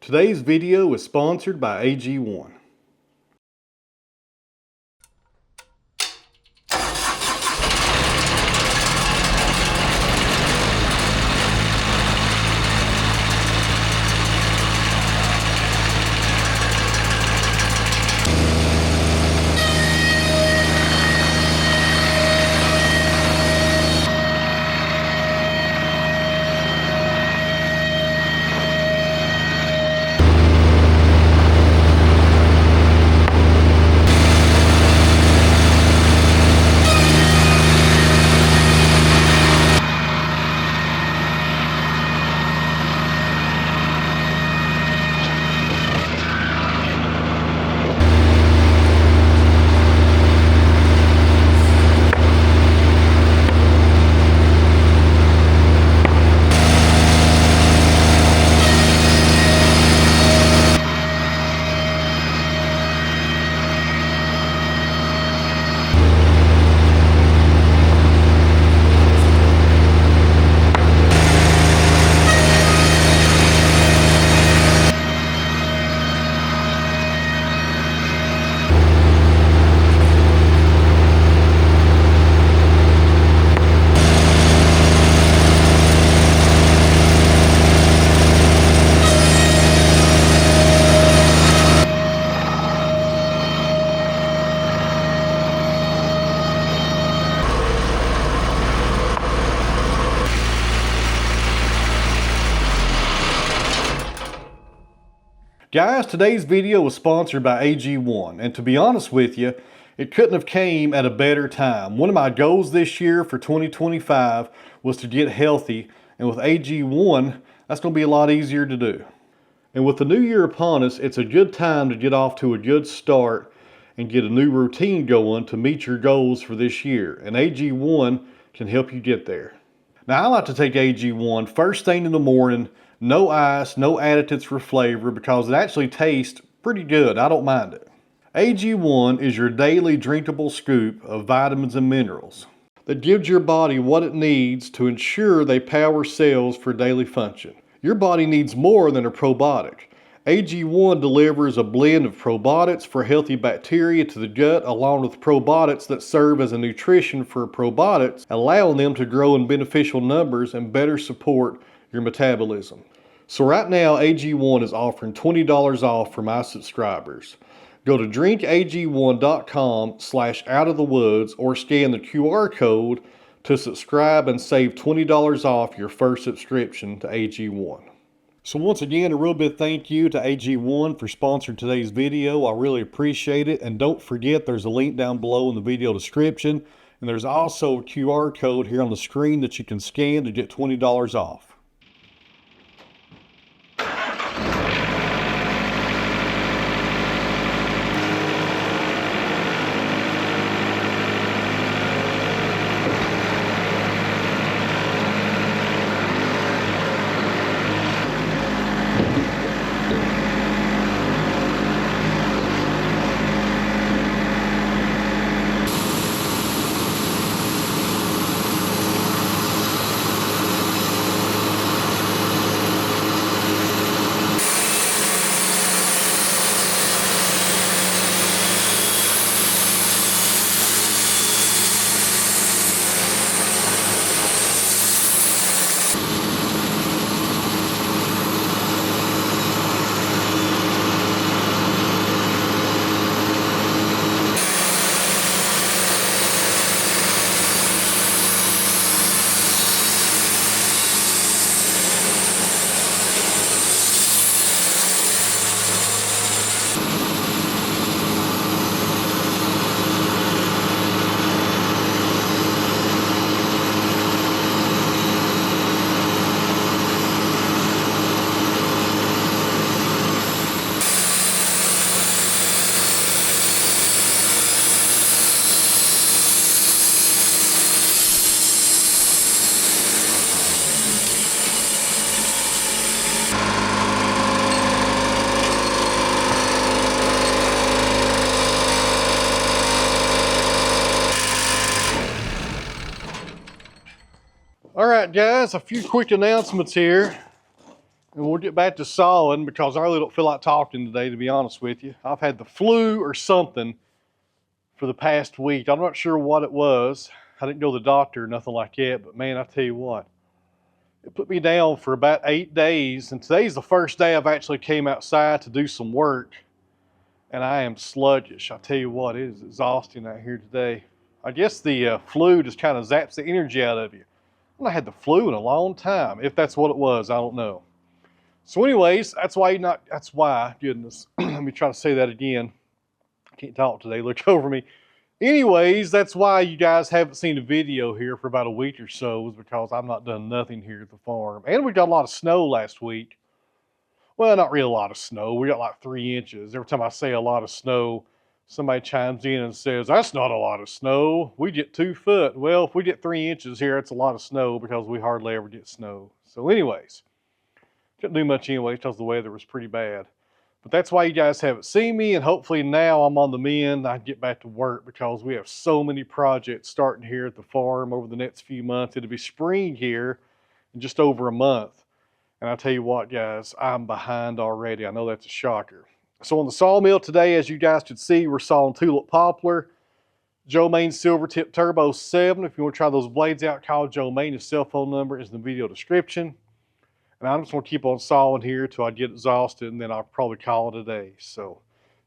Today's video is sponsored by AG1. Guys, today's video was sponsored by AG1, and to be honest with you, it couldn't have came at a better time. One of my goals this year for 2025 was to get healthy, and with AG1, that's going to be a lot easier to do. And with the new year upon us, it's a good time to get off to a good start and get a new routine going to meet your goals for this year, and AG1 can help you get there. Now, I like to take AG1 first thing in the morning. No ice, no additives for flavor, because it actually tastes pretty good. I don't mind it. AG1 is your daily drinkable scoop of vitamins and minerals that gives your body what it needs to ensure they power cells for daily function. Your body needs more than a probiotic. AG1 delivers a blend of probiotics for healthy bacteria to the gut, along with probiotics that serve as a nutrition for probiotics, allowing them to grow in beneficial numbers and better support your metabolism. So right now, AG1 is offering $20 off for my subscribers. Go to drinkag1.com/outofthewoods or scan the QR code to subscribe and save $20 off your first subscription to AG1. So once again, a real big thank you to AG1 for sponsoring today's video. I really appreciate it. And don't forget, there's a link down below in the video description. And there's also a QR code here on the screen that you can scan to get $20 off. All right, guys, a few quick announcements here. And we'll get back to sawing because I really don't feel like talking today, to be honest with you. I've had the flu or something for the past week. I'm not sure what it was. I didn't go to the doctor or nothing like that, but man, I tell you what, it put me down for about 8 days. And today's the first day I've actually came outside to do some work. And I am sluggish. I tell you what, it is exhausting out here today. I guess the flu just kind of zaps the energy out of you. I had the flu in a long time. If that's what it was, I don't know. So anyways, that's why, goodness, let me try to say that again. I can't talk today, look over me. Anyways, that's why you guys haven't seen a video here for about a week or so, is because I've not done nothing here at the farm. And we got a lot of snow last week. Well, not really a lot of snow. We got like 3 inches. Every time I say a lot of snow, somebody chimes in and says, that's not a lot of snow. We get 2 foot. Well, if we get 3 inches here, it's a lot of snow because we hardly ever get snow. So anyways, couldn't do much anyway because the weather was pretty bad. But that's why you guys haven't seen me, and hopefully now I'm on the mend. I can get back to work because we have so many projects starting here at the farm over the next few months. It'll be spring here in just over a month. And I tell you what, guys, I'm behind already. I know that's a shocker. So on the sawmill today, as you guys can see, we're sawing tulip poplar, Joe Maine Silvertip Turbo 7. If you want to try those blades out, call Joe Maine. His cell phone number is in the video description. And I'm just going to keep on sawing here till I get exhausted, and then I'll probably call it a day. So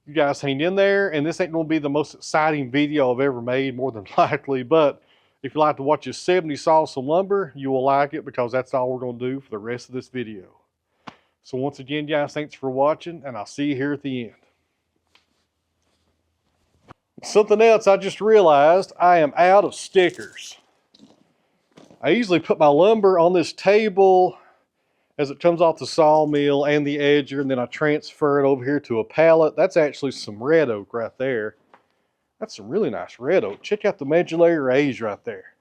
you guys hang in there, and this ain't going to be the most exciting video I've ever made, more than likely, but if you like to watch us 70 saw some lumber, you will like it because that's all we're going to do for the rest of this video. So once again, guys, thanks for watching, and I'll see you here at the end. Something else I just realized, I am out of stickers. I usually put my lumber on this table as it comes off the sawmill and the edger, and then I transfer it over here to a pallet. That's actually some red oak right there. That's some really nice red oak. Check out the medullary rays right there.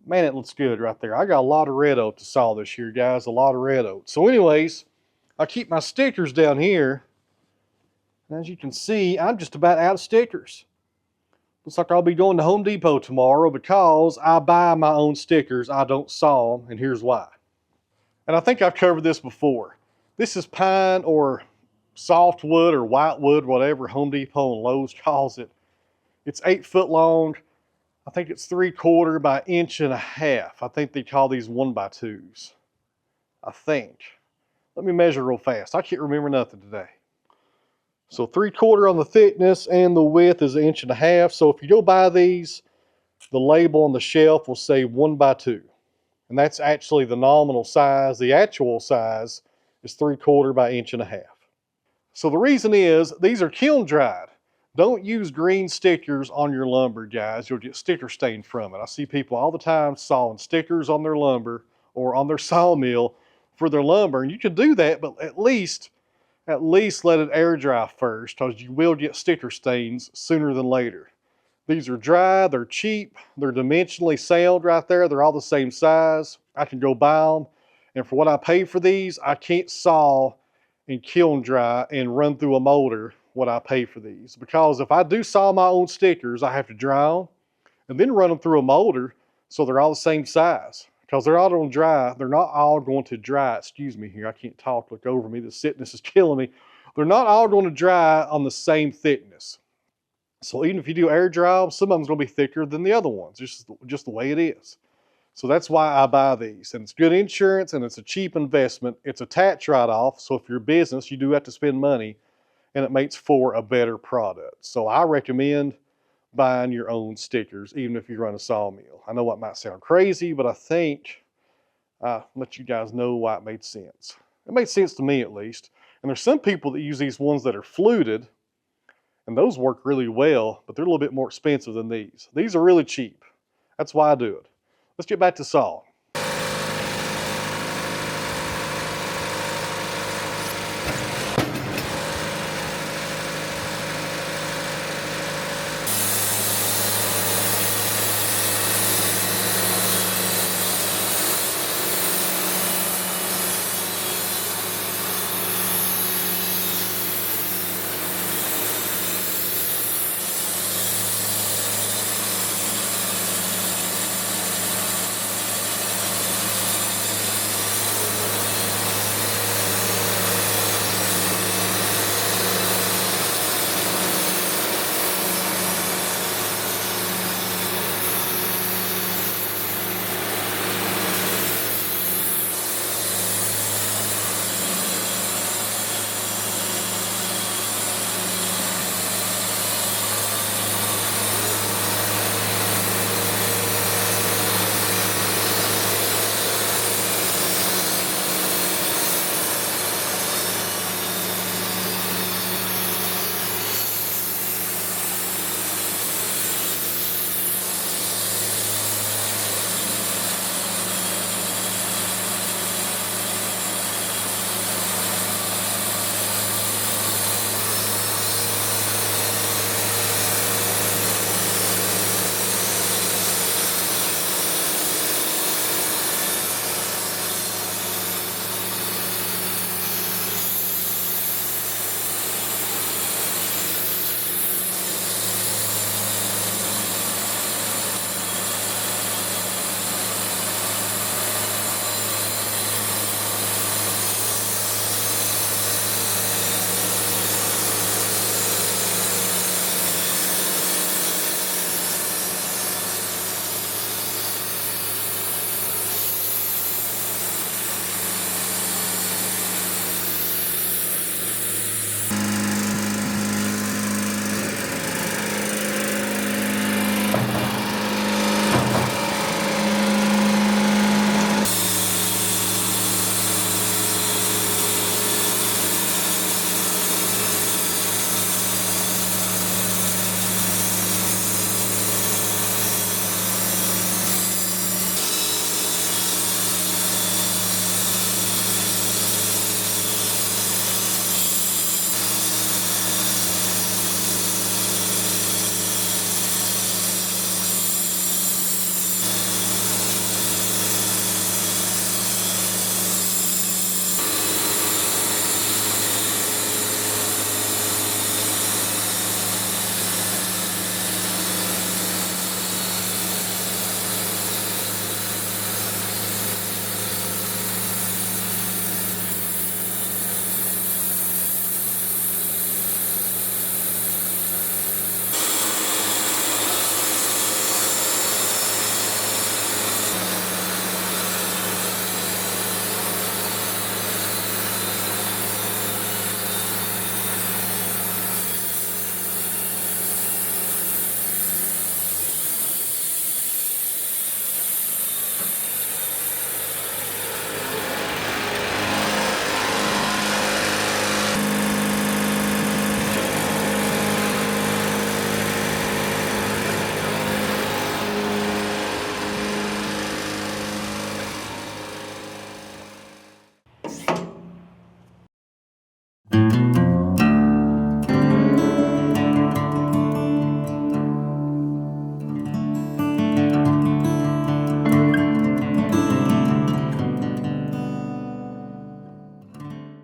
Man, it looks good right there. I got a lot of red oak to saw this year, guys. A lot of red oak. So anyways, I keep my stickers down here. And as you can see, I'm just about out of stickers. Looks like I'll be going to Home Depot tomorrow because I buy my own stickers. I don't saw them, and here's why. And I think I've covered this before. This is pine or softwood or whitewood, whatever Home Depot and Lowe's calls it. It's 8 foot long. I think it's 3/4 by 1.5 inches. I think they call these 1x2s. I think. Let me measure real fast. I can't remember nothing today. So 3/4 on the thickness, and the width is 1.5 inches. So if you go buy these, the label on the shelf will say 1x2. And that's actually the nominal size. The actual size is 3/4 by 1.5 inches. So the reason is, these are kiln dried. Don't use green stickers on your lumber, guys. You'll get sticker stain from it. I see people all the time sawing stickers on their lumber or on their sawmill for their lumber. And you can do that, but at least let it air dry first, because you will get sticker stains sooner than later. These are dry, they're cheap, they're dimensionally sound right there. They're all the same size. I can go buy them. And for what I pay for these, I can't saw and kiln dry and run through a molder what I pay for these. Because if I do saw my own stickers, I have to dry them and then run them through a molder so they're all the same size. Because they're all going to dry. They're not all going to dry. Excuse me here, I can't talk, look over me. The sickness is killing me. They're not all going to dry on the same thickness. So even if you do air dry them, some of them's going to be thicker than the other ones. Just the way it is. So that's why I buy these. And it's good insurance, and it's a cheap investment. It's a tax write-off. So if you're a business, you do have to spend money, and it makes for a better product. So I recommend buying your own stickers, even if you run a sawmill. I know it might sound crazy, but I think I'll let you guys know why it made sense. It made sense to me, at least. And there's some people that use these ones that are fluted, and those work really well, but they're a little bit more expensive than these. These are really cheap. That's why I do it. Let's get back to saw.